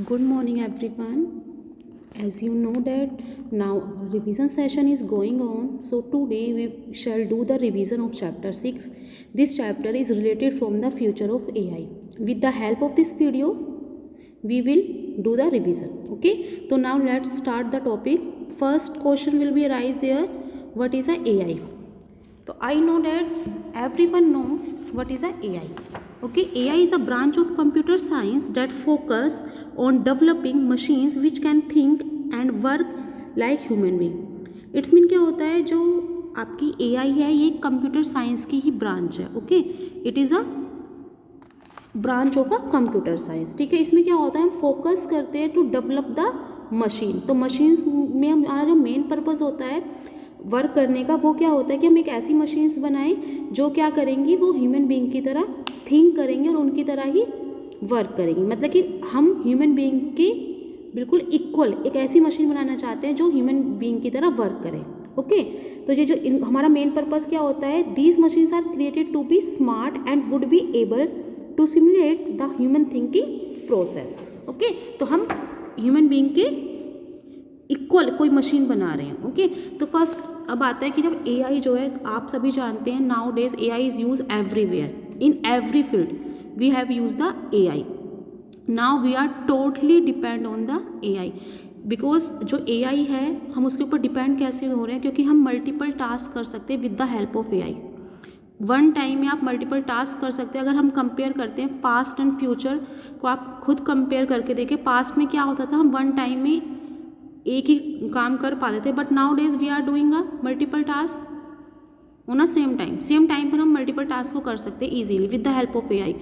Good morning everyone. As you know that now our revision session is going on. So today we shall do the revision of chapter 6. This chapter is related from the future of AI. With the help of this video, we will do the revision. Okay. So now let's start the topic. First question will be arise there. What is a AI? So I know that everyone know what is a AI. Okay, AI is a branch of computer science that focus on developing machines which can think and work like human being. It's mean क्या होता है, जो आपकी AI है ये computer science की ही branch है. Okay, it is a branch of a computer science. ठीक है, इसमें क्या होता है, हम फोकस करते हैं टू डेवलप द मशीन. तो मशीन्स में हमारा जो मेन पर्पज़ होता है वर्क करने का, वो क्या होता है कि हम एक ऐसी मशीन्स बनाएं जो क्या करेंगी, वो ह्यूमन बीइंग की तरह थिंक करेंगे और उनकी तरह ही वर्क करेंगी. मतलब कि हम ह्यूमन बीइंग के बिल्कुल इक्वल एक ऐसी मशीन बनाना चाहते हैं जो ह्यूमन बीइंग की तरह वर्क करे. ओके, तो ये जो हमारा मेन पर्पज़ क्या होता है, these machines are created to be smart and would be able to simulate the human thinking process. Okay, तो हम ह्यूमन बीइंग के इक्वल कोई मशीन बना रहे हैं. ओके, तो फर्स्ट अब आता है कि जब AI जो है, आप सभी जानते हैं nowadays AI is use everywhere in every field we have use the AI. Now we are totally depend on the AI because जो AI है हम उसके ऊपर डिपेंड कैसे हो रहे हैं, क्योंकि हम मल्टीपल टास्क कर सकते हैं with the help of AI. One time में आप मल्टीपल टास्क कर सकते हैं. अगर हम कंपेयर करते हैं पास्ट एंड फ्यूचर को, आप खुद कंपेयर करके देखें. पास्ट में क्या होता था, हम वन टाइम में एक ही काम कर पाते थे, but nowadays we are doing a multiple task on a same time पर हम मल्टीपल टास्क को कर सकते हैं easily with the help of AI.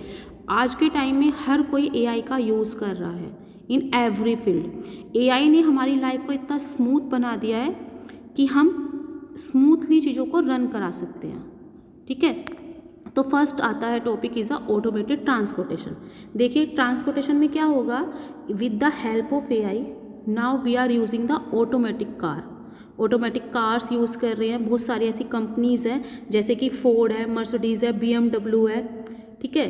आज के टाइम में हर कोई AI का यूज़ कर रहा है इन एवरी फील्ड. AI ने हमारी लाइफ को इतना स्मूथ बना दिया है कि हम स्मूथली चीज़ों को रन करा सकते हैं. ठीक है, तो फर्स्ट आता है topic is a automated transportation. देखिए ट्रांसपोर्टेशन में क्या होगा, with the help of AI now we are using the automatic car. Automatic cars use कर रहे हैं. बहुत सारी ऐसी कंपनीज़ हैं जैसे कि फोर्ड है, मर्सिडीज़ है, BMW है. ठीक है,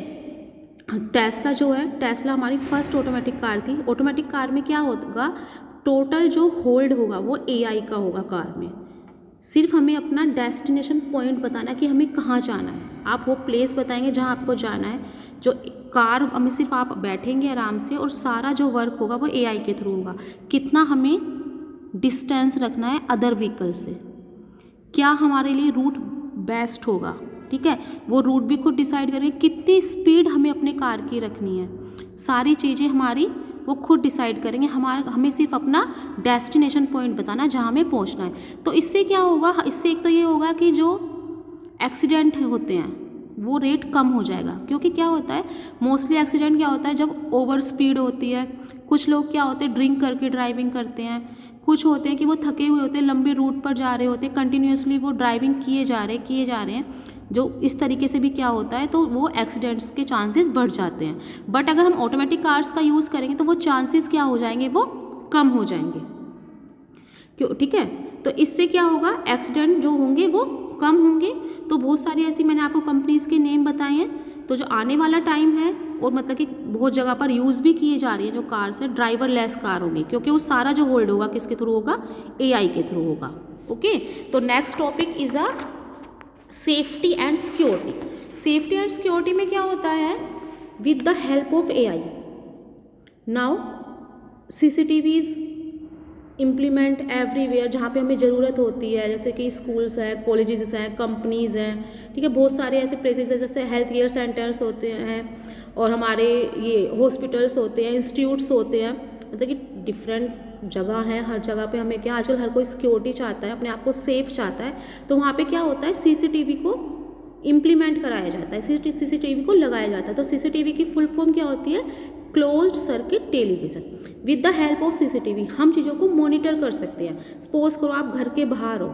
टेस्ला जो है, टेस्ला हमारी फर्स्ट ऑटोमेटिक कार थी. ऑटोमेटिक कार में क्या होगा, टोटल जो होल्ड होगा वो AI का होगा कार में. सिर्फ हमें अपना डेस्टिनेशन पॉइंट बताना कि हमें कहाँ जाना है. आप वो प्लेस बताएंगे जहाँ आपको जाना है. जो कार हमें सिर्फ आप बैठेंगे आराम से और सारा जो वर्क होगा वो AI के थ्रू होगा. कितना हमें डिस्टेंस रखना है अदर व्हीकल से, क्या हमारे लिए रूट बेस्ट होगा. ठीक है, वो रूट भी खुद डिसाइड करेंगे. कितनी स्पीड हमें अपने कार की रखनी है, सारी चीज़ें हमारी वो खुद डिसाइड करेंगे. हमें सिर्फ अपना डेस्टिनेशन पॉइंट बताना जहाँ हमें पहुँचना है. तो इससे क्या होगा, इससे एक तो ये होगा कि जो एक्सीडेंट होते हैं वो रेट कम हो जाएगा. क्योंकि क्या होता है, मोस्टली एक्सीडेंट क्या होता है जब ओवर स्पीड होती है. कुछ लोग क्या होते हैं ड्रिंक करके ड्राइविंग करते हैं. कुछ होते हैं कि वो थके हुए होते हैं, लंबे रूट पर जा रहे होते हैं, कंटिन्यूसली वो ड्राइविंग किए जा रहे हैं. जो इस तरीके से भी क्या होता है, तो वो एक्सीडेंट्स के चांसेस बढ़ जाते हैं. बट अगर हम ऑटोमेटिक कार्स का यूज़ करेंगे तो वो चांसेस क्या हो जाएंगे, वो कम हो जाएंगे. क्यों, ठीक है, तो इससे क्या होगा, एक्सीडेंट जो होंगे वो कम होंगे. तो बहुत सारी ऐसी मैंने आपको कंपनीज़ के नेम बताए हैं. तो जो आने वाला टाइम है, और मतलब कि बहुत जगह पर यूज़ भी किए जा रही है जो कार्स है, ड्राइवर लेस कार होंगी, क्योंकि वो सारा जो होल्ड होगा किसके थ्रू होगा, AI के थ्रू होगा. ओके, तो next topic is a safety and security. Safety and security में क्या होता है, with the help of AI now CCTVs implement everywhere जहाँ पे हमें ज़रूरत होती है. जैसे कि स्कूल्स हैं, कॉलेजेस हैं, कंपनीज़ हैं. ठीक है, बहुत सारे ऐसे प्लेसेस हैं जैसे हेल्थ केयर सेंटर्स होते हैं और हमारे ये हॉस्पिटल्स होते हैं, इंस्टीट्यूट्स होते हैं. मतलब कि डिफरेंट जगह हैं. हर जगह पे हमें क्या, आजकल हर कोई सिक्योरिटी चाहता है, अपने आप को सेफ चाहता है. तो वहाँ पे क्या होता है, CCTV को इम्प्लीमेंट कराया जाता है, CCTV को लगाया जाता है. तो CCTV की फुल फॉर्म क्या होती है, closed circuit television. With the help of CCTV हम चीज़ों को मॉनिटर कर सकते हैं. सपोज करो आप घर के बाहर हो,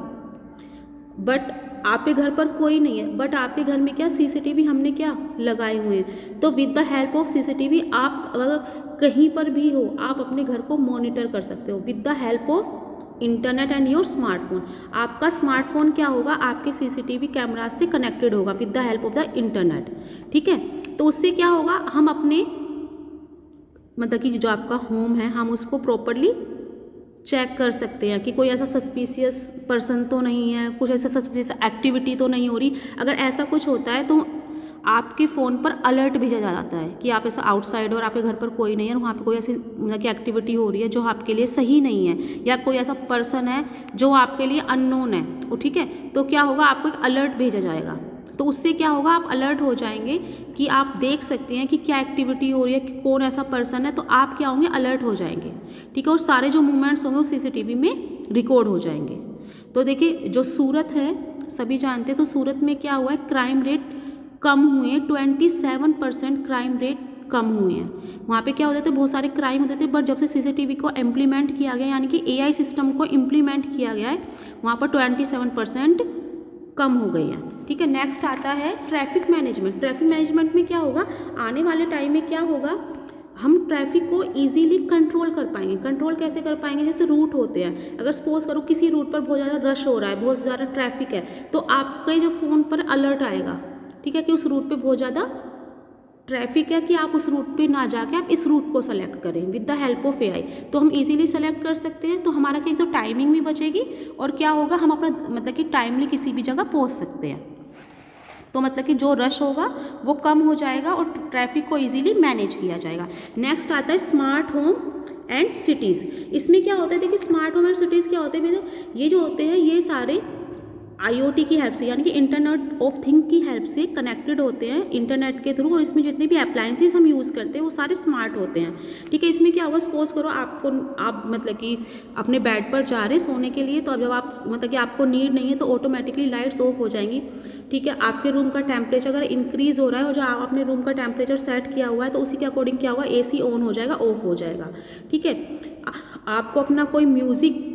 बट आपके घर पर कोई नहीं है, बट आपके घर में क्या CCTV हमने क्या लगाए हुए हैं. तो with the help of CCTV आप अगर कहीं पर भी हो, आप अपने घर को मॉनिटर कर सकते हो with the help of internet and your smartphone. आपका स्मार्टफोन क्या होगा, आपके CCTV कैमरा से कनेक्टेड होगा with the help of the internet. ठीक है, तो उससे क्या होगा, हम अपने मतलब कि जो आपका होम है हम उसको प्रॉपरली चेक कर सकते हैं कि कोई ऐसा सस्पिशियस पर्सन तो नहीं है, कुछ ऐसा सस्पिशियस एक्टिविटी तो नहीं हो रही। अगर ऐसा कुछ होता है तो आपके फ़ोन पर अलर्ट भेजा जाता है कि आप ऐसा आउटसाइड और आपके घर पर कोई नहीं है और वहाँ पे कोई ऐसी मतलब कि एक्टिविटी हो रही है जो आपके लिए सही नहीं है, या कोई ऐसा पर्सन है जो आपके लिए अननोन है, तो ठीक है, तो क्या होगा, आपको एक अलर्ट भेजा जाएगा। तो उससे क्या होगा, आप अलर्ट हो जाएंगे कि आप देख सकते हैं कि क्या एक्टिविटी हो रही है, कि कौन ऐसा पर्सन है, तो आप क्या होंगे, अलर्ट हो जाएंगे, ठीक है। और सारे जो मूवमेंट्स होंगे वो सीसीटीवी में रिकॉर्ड हो जाएंगे। तो देखिए जो सूरत है सभी जानते हैं, तो सूरत में क्या हुआ है, क्राइम रेट कम हुए हैं, 27% क्राइम रेट कम हुए हैं। वहाँ पे क्या होते थे, बहुत सारे क्राइम होते थे, बट जब से सीसीटीवी को इम्प्लीमेंट किया गया, यानी कि एआई सिस्टम को इम्प्लीमेंट किया गया है, वहाँ पर 27% कम हो गई हैं, ठीक है। नेक्स्ट आता है ट्रैफिक मैनेजमेंट। ट्रैफिक मैनेजमेंट में क्या होगा, आने वाले टाइम में क्या होगा, हम ट्रैफिक को इजीली कंट्रोल कर पाएंगे। कंट्रोल कैसे कर पाएंगे, जैसे रूट होते हैं, अगर सपोज करो किसी रूट पर बहुत ज़्यादा रश हो रहा है, बहुत ज़्यादा ट्रैफिक है, तो आपके जो फ़ोन पर अलर्ट आएगा, ठीक है, कि उस रूट पे बहुत ज़्यादा ट्रैफिक है, कि आप उस रूट पे ना जाके आप इस रूट को सेलेक्ट करें with the help of AI. तो हम इजीली सेलेक्ट कर सकते हैं, तो हमारा क्या, तो टाइमिंग भी बचेगी और क्या होगा, हम अपना मतलब कि टाइमली किसी भी जगह पहुंच सकते हैं। तो मतलब कि जो रश होगा वो कम हो जाएगा और ट्रैफिक को इजीली मैनेज किया जाएगा। नेक्स्ट आता है स्मार्ट होम एंड सिटीज़। इसमें क्या होता है, देखिए स्मार्ट होम एंड सिटीज़ क्या होते हैं भैया, ये जो होते हैं ये सारे आईओटी की हेल्प से, यानी कि इंटरनेट ऑफ थिंग की हेल्प से कनेक्टेड होते हैं इंटरनेट के थ्रू, और इसमें जितने भी अप्लायंसेस हम यूज़ करते हैं वो सारे स्मार्ट होते हैं, ठीक है। इसमें क्या होगा, सपोज करो आप मतलब कि अपने बेड पर जा रहे हैं सोने के लिए, तो अब जब आप मतलब कि आपको नीड नहीं है तो ऑटोमेटिकली लाइट्स ऑफ हो जाएंगी, ठीक है। आपके रूम का टेम्परेचर अगर इंक्रीज हो रहा है और जो आप अपने रूम का टेम्परेचर सेट किया हुआ है तो उसी के अकॉर्डिंग क्या होगा, एसी ऑन हो जाएगा, ऑफ हो जाएगा, ठीक है। आपको अपना कोई म्यूज़िक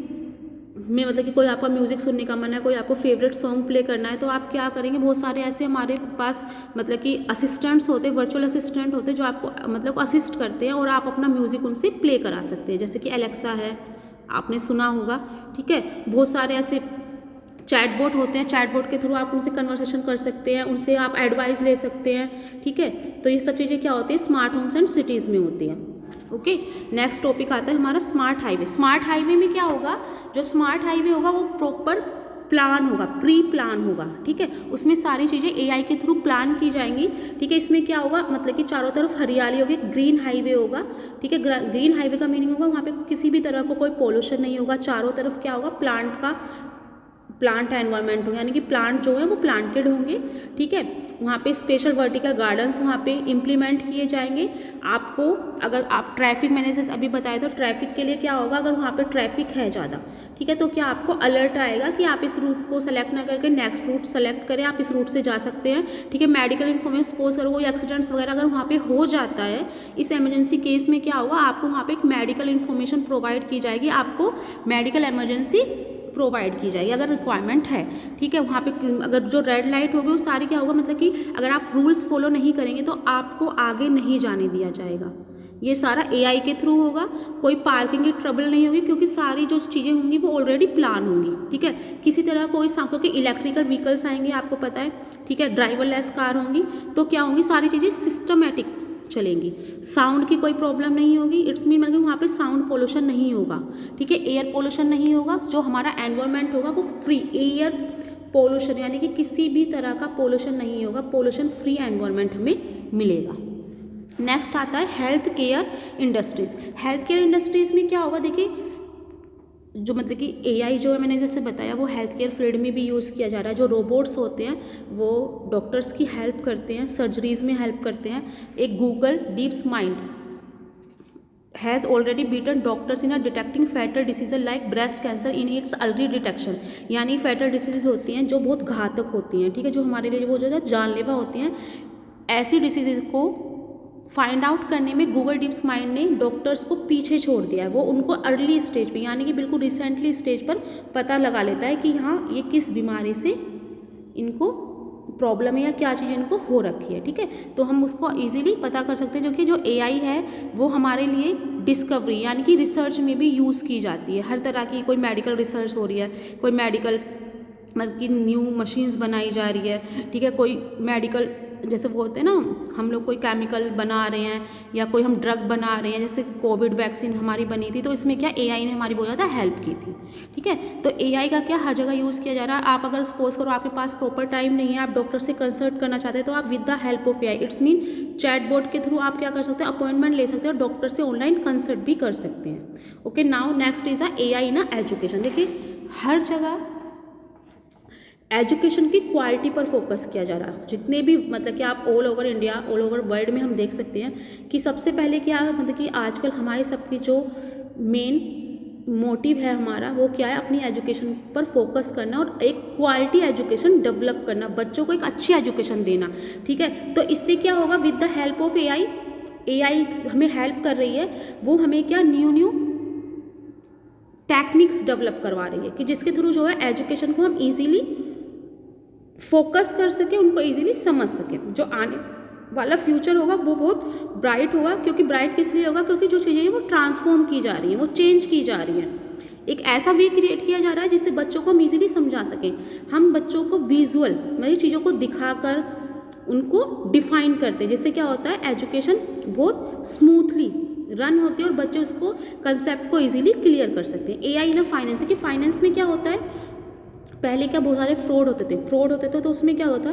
में मतलब कि कोई आपका म्यूज़िक सुनने का मन है, कोई आपको फेवरेट सॉन्ग प्ले करना है, तो आप क्या करेंगे, बहुत सारे ऐसे हमारे पास मतलब कि असिस्टेंट्स होते हैं, वर्चुअल असिस्टेंट होते हैं जो आपको मतलब असिस्ट करते हैं और आप अपना म्यूज़िक उनसे प्ले करा सकते हैं, जैसे कि एलेक्सा है, आपने सुना होगा, ठीक है। बहुत सारे ऐसे चैटबॉट होते हैं, चैटबॉट के थ्रू आप उनसे कन्वर्सेशन कर सकते हैं, उनसे आप एडवाइस ले सकते हैं, ठीक है। तो ये सब चीज़ें क्या होती है, स्मार्ट होम्स एंड सिटीज़ में होती हैं। ओके, नेक्स्ट टॉपिक आता है हमारा स्मार्ट हाईवे। स्मार्ट हाईवे में क्या होगा, जो स्मार्ट हाईवे होगा वो प्रॉपर प्लान होगा, प्री प्लान होगा, ठीक है। उसमें सारी चीज़ें एआई के थ्रू प्लान की जाएंगी, ठीक है। इसमें क्या होगा, मतलब कि चारों तरफ हरियाली होगी, ग्रीन हाईवे होगा, ठीक है। ग्रीन हाईवे का मीनिंग होगा वहाँ पे किसी भी तरह को कोई पोल्यूशन नहीं होगा, चारों तरफ क्या होगा, प्लांट एनवायरनमेंट हो, यानी कि प्लांट जो है वो प्लांटेड होंगे, ठीक है। वहाँ पे स्पेशल वर्टिकल गार्डन्स वहाँ पे इम्प्लीमेंट किए जाएंगे। आपको अगर आप ट्रैफिक मैंने जैसे अभी बताया, तो ट्रैफिक के लिए क्या होगा, अगर वहाँ पे ट्रैफिक है ज़्यादा, ठीक है, तो क्या आपको अलर्ट आएगा कि आप इस रूट को सेलेक्ट ना करके नेक्स्ट रूट सेलेक्ट करें, आप इस रूट से जा सकते हैं, ठीक है। मेडिकल इन्फॉर्मेशन सपोज करो कोई एक्सीडेंट्स वगैरह अगर वहाँ पे हो जाता है, इस एमरजेंसी केस में क्या होगा, आपको वहाँ पे एक मेडिकल इन्फॉर्मेशन प्रोवाइड की जाएगी, आपको मेडिकल इमरजेंसी प्रोवाइड की जाएगी अगर रिक्वायरमेंट है, ठीक है। वहाँ पे अगर जो रेड लाइट होगी वो सारी क्या होगा, मतलब कि अगर आप रूल्स फॉलो नहीं करेंगे तो आपको आगे नहीं जाने दिया जाएगा। ये सारा एआई के थ्रू होगा, कोई पार्किंग की ट्रबल नहीं होगी, क्योंकि सारी जो चीज़ें होंगी वो ऑलरेडी प्लान होंगी, ठीक है। किसी तरह कोई सांखों के इलेक्ट्रिकल व्हीकल्स आएंगे, आपको पता है, ठीक है, ड्राइवरलेस कार होंगी, तो क्या होंगी, सारी चीज़ें सिस्टमेटिक चलेंगी, साउंड की कोई प्रॉब्लम नहीं होगी। इट्स मीन मतलब वहाँ पे साउंड पोल्यूशन नहीं होगा, ठीक है, एयर पोल्यूशन नहीं होगा, जो हमारा एनवायरनमेंट होगा वो फ्री एयर पोल्यूशन, यानी कि किसी भी तरह का पोल्यूशन नहीं होगा, पोल्यूशन फ्री एनवायरनमेंट हमें मिलेगा। नेक्स्ट आता है health care industries. Health care industries में क्या होगा, देखिए जो मतलब कि एआई जो मैंने जैसे बताया वो हेल्थ केयर फील्ड में भी यूज़ किया जा रहा है। जो रोबोट्स होते हैं वो डॉक्टर्स की हेल्प करते हैं, सर्जरीज में हेल्प करते हैं। एक Google deeps mind has already beaten doctors in detecting fatal decision like breast cancer in its early detection, यानी फैटल डिसीज होती हैं जो बहुत घातक होती हैं, ठीक है, जो हमारे लिए वो जो है जानलेवा होती हैं, ऐसी डिसीज़ को फाइंड आउट करने में गूगल डीप्स माइंड ने डॉक्टर्स को पीछे छोड़ दिया है। वो उनको अर्ली स्टेज पे, यानी कि बिल्कुल रिसेंटली स्टेज पर पता लगा लेता है कि हाँ ये किस बीमारी से इनको प्रॉब्लम है या क्या चीज़ इनको हो रखी है, ठीक है। तो हम उसको इजीली पता कर सकते हैं, क्योंकि जो एआई है वो हमारे लिए डिस्कवरी यानी कि रिसर्च में भी यूज़ की जाती है। हर तरह की कोई मेडिकल रिसर्च हो रही है, कोई मेडिकल मतलब कि न्यू मशीन्स बनाई जा रही है, ठीक है, कोई मेडिकल जैसे वो होते हैं ना, हम लोग कोई केमिकल बना रहे हैं या कोई हम ड्रग बना रहे हैं, जैसे कोविड वैक्सीन हमारी बनी थी, तो इसमें क्या एआई ने हमारी बहुत ज़्यादा हेल्प की थी। ठीक है, तो एआई का क्या हर जगह यूज़ किया जा रहा है। आप अगर सपोज करो आपके पास प्रॉपर टाइम नहीं है, आप डॉक्टर से कंसल्ट करना चाहते हैं, तो आप with the help of AI, it's mean chatbot के थ्रू आप क्या कर सकते हैं, अपॉइंटमेंट ले सकते हैं और डॉक्टर से ऑनलाइन कंसल्ट भी कर सकते हैं। Okay, now next is AI in education. देखिए हर जगह एजुकेशन की क्वालिटी पर फोकस किया जा रहा है। जितने भी मतलब कि आप all over India, all over world में हम देख सकते हैं कि सबसे पहले क्या मतलब कि आजकल हमारे सबकी जो मेन मोटिव है हमारा, वो क्या है, अपनी एजुकेशन पर फोकस करना और एक क्वालिटी एजुकेशन डेवलप करना, बच्चों को एक अच्छी एजुकेशन देना। ठीक है, तो इससे क्या होगा, with the help of AI, AI हमें हेल्प कर रही है, वो हमें क्या न्यू टेक्निक्स डेवलप करवा रही है कि जिसके थ्रू जो है एजुकेशन को हम इजीली फोकस कर सके, उनको इजीली समझ सके। जो आने वाला फ्यूचर होगा वो बहुत ब्राइट होगा। क्योंकि ब्राइट किस लिए होगा, क्योंकि जो चीज़ें हैं वो ट्रांसफॉर्म की जा रही हैं, वो चेंज की जा रही हैं। एक ऐसा वे क्रिएट किया जा रहा है जिससे बच्चों को हम इजीली समझा सकें। हम बच्चों को विजुअल मतलब चीज़ों को दिखाकर उनको डिफाइन करते हैं, जिससे क्या होता है, एजुकेशन बहुत स्मूथली रन होती है और बच्चे उसको कंसेप्ट को इजीली क्लियर कर सकते हैं। एआई इन फाइनेंस, कि फाइनेंस में क्या होता है, पहले क्या बहुत सारे फ्रॉड होते थे, तो उसमें क्या होता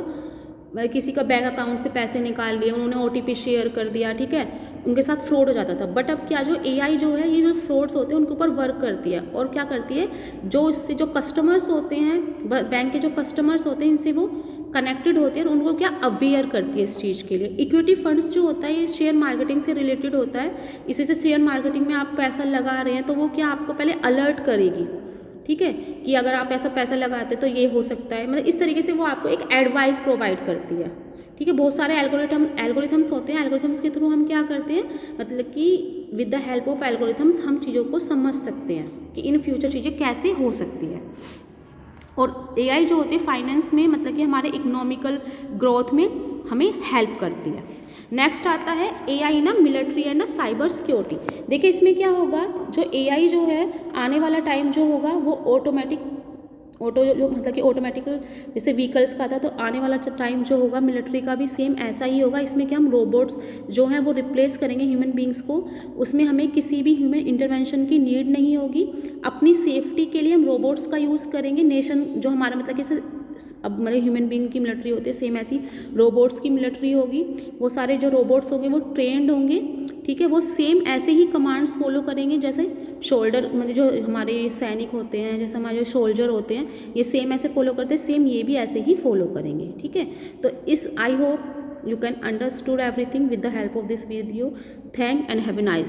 मतलब किसी का बैंक अकाउंट से पैसे निकाल लिए, उन्होंने ओटीपी शेयर कर दिया, ठीक है, उनके साथ फ्रॉड हो जाता था। बट अब क्या, जो एआई जो है, ये जो फ्रॉड्स होते हैं उनके ऊपर वर्क करती है और क्या करती है, जो इससे जो कस्टमर्स होते हैं, बैंक के जो कस्टमर्स होते हैं, इनसे वो कनेक्टेड होते हैं और उनको क्या अवेयर करती है इस चीज़ के लिए। इक्विटी फंड्स जो होता है ये शेयर मार्केटिंग से रिलेटेड होता है। इसी से शेयर मार्केटिंग में आप पैसा लगा रहे हैं तो वो क्या आपको पहले अलर्ट करेगी, ठीक है, कि अगर आप ऐसा पैसा लगाते तो ये हो सकता है, मतलब इस तरीके से वो आपको एक एडवाइस प्रोवाइड करती है। ठीक है, बहुत सारे एल्गोरिथम्स होते हैं, एल्गोरिथम्स के थ्रू हम क्या करते हैं, मतलब कि with the help of algorithms हम चीज़ों को समझ सकते हैं कि इन फ्यूचर चीज़ें कैसे हो सकती है। और एआई जो होती है फाइनेंस में, मतलब कि हमारे इकोनॉमिकल ग्रोथ में हमें हेल्प करती है। नेक्स्ट आता है एआई ना मिलिट्री एंड साइबर सिक्योरिटी। देखिए इसमें क्या होगा, जो एआई जो है आने वाला टाइम जो होगा वो जो मतलब कि ऑटोमेटिक जैसे व्हीकल्स का था, तो आने वाला टाइम जो होगा मिलिट्री का भी सेम ऐसा ही होगा। इसमें क्या हम रोबोट्स जो हैं वो रिप्लेस करेंगे ह्यूमन बींग्स को, उसमें हमें किसी भी ह्यूमन इंटरवेंशन की नीड नहीं होगी। अपनी सेफ्टी के लिए हम रोबोट्स का यूज़ करेंगे। नेशन जो हमारा मतलब कि अब मतलब ह्यूमन बींग की मिलिट्री होती है, सेम ऐसी रोबोट्स की मिलिट्री होगी। वो सारे जो रोबोट्स होंगे वो ट्रेंड होंगे, ठीक है, वो सेम ऐसे ही कमांड्स फॉलो करेंगे जैसे शोल्डर मतलब जो हमारे सैनिक होते हैं, जैसे हमारे जो सोल्जर होते हैं, ये सेम ऐसे फॉलो करते हैं, सेम ये भी ऐसे ही फॉलो करेंगे। ठीक है, तो इस I hope you can understood everything with the help of this video. Thank and have a nice